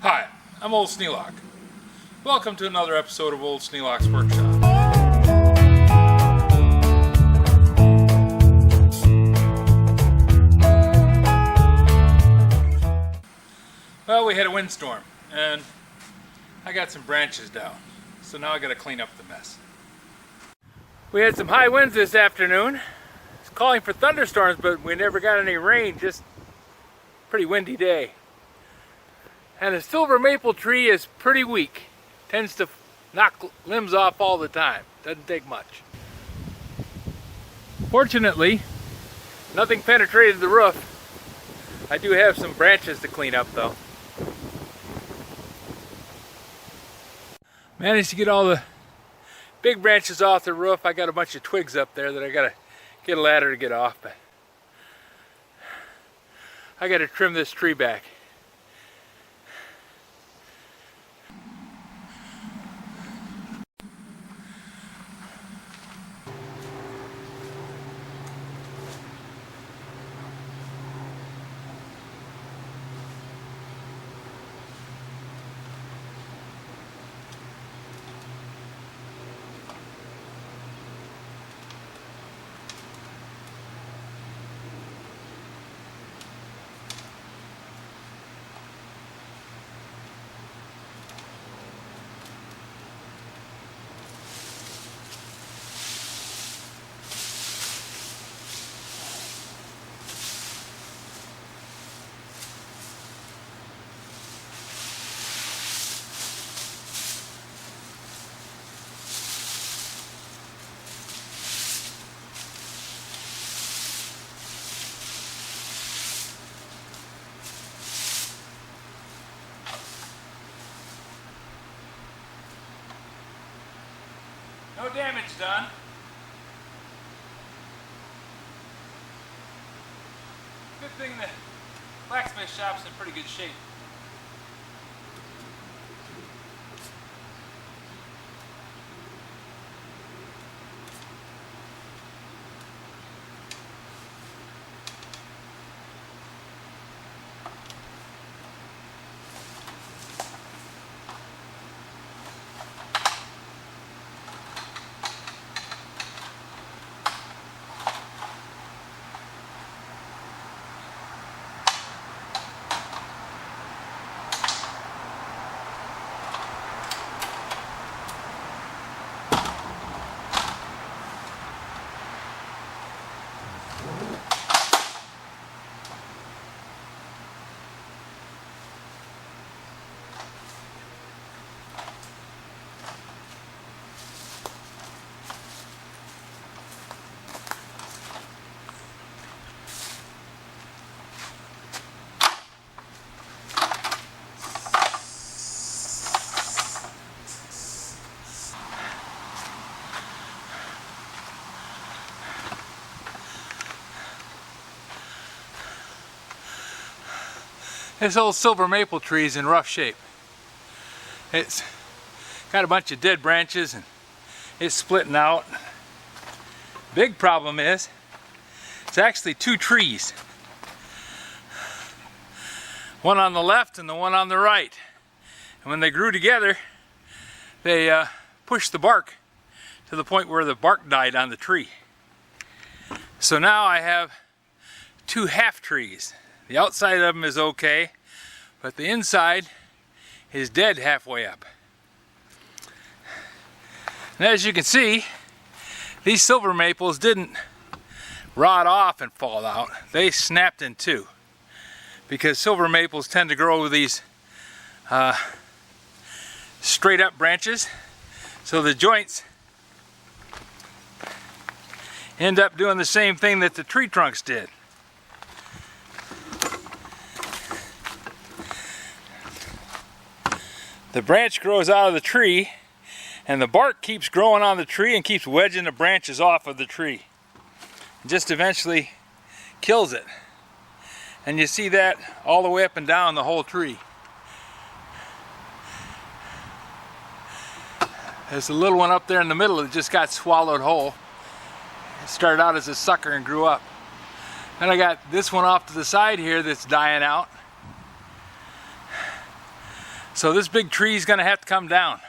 Hi, I'm Old Sneelock. Welcome to another episode of Old Sneelock's Workshop. Well, we had a windstorm and I got some branches down, so now I got to clean up the mess. We had some high winds this afternoon. It's calling for thunderstorms, but we never got any rain, just pretty windy day. And a silver maple tree is pretty weak. Tends to knock limbs off all the time. Doesn't take much. Fortunately, nothing penetrated the roof. I do have some branches to clean up though. Managed to get all the big branches off the roof. I got a bunch of twigs up there that I gotta get a ladder to get off, but I gotta trim this tree back. No damage done. Good thing the blacksmith shop's in pretty good shape. This old silver maple tree is in rough shape. It's got a bunch of dead branches and it's splitting out. Big problem is, it's actually two trees. One on the left and the one on the right. And when they grew together, they pushed the bark to the point where the bark died on the tree. So now I have two half trees. The outside of them is okay, but the inside is dead halfway up. And as you can see, these silver maples didn't rot off and fall out. They snapped in two, because silver maples tend to grow with these straight up branches, so the joints end up doing the same thing that the tree trunks did. The branch grows out of the tree and the bark keeps growing on the tree and keeps wedging the branches off of the tree. It just eventually kills it. And you see that all the way up and down the whole tree. There's a little one up there in the middle that just got swallowed whole. It started out as a sucker and grew up. And I got this one off to the side here that's dying out. So this big tree is going to have to come down.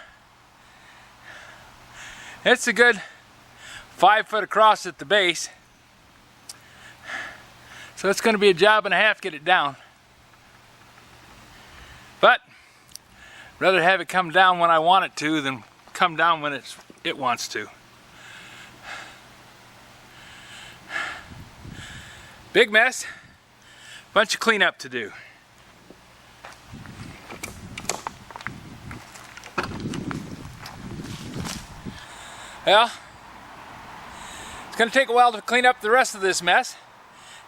It's a good 5 foot across at the base. So it's going to be a job and a half to get it down. But I'd rather have it come down when I want it to than come down when it wants to. Big mess. Bunch of cleanup to do. Well, it's going to take a while to clean up the rest of this mess.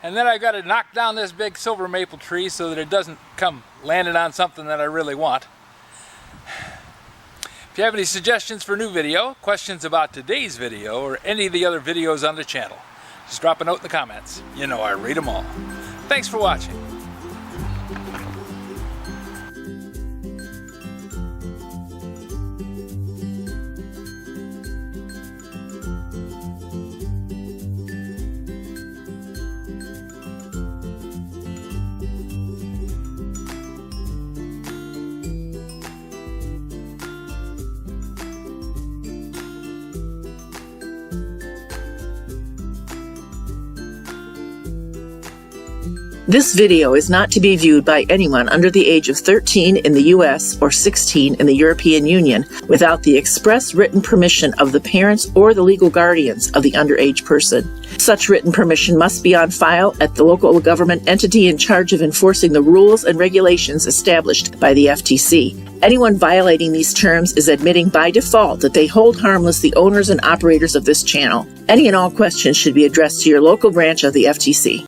And then I've got to knock down this big silver maple tree so that it doesn't come landing on something that I really want. If you have any suggestions for a new video, questions about today's video, or any of the other videos on the channel, just drop a note in the comments. You know I read them all. Thanks for watching. This video is not to be viewed by anyone under the age of 13 in the U.S. or 16 in the European Union without the express written permission of the parents or the legal guardians of the underage person. Such written permission must be on file at the local government entity in charge of enforcing the rules and regulations established by the FTC. Anyone violating these terms is admitting by default that they hold harmless the owners and operators of this channel. Any and all questions should be addressed to your local branch of the FTC.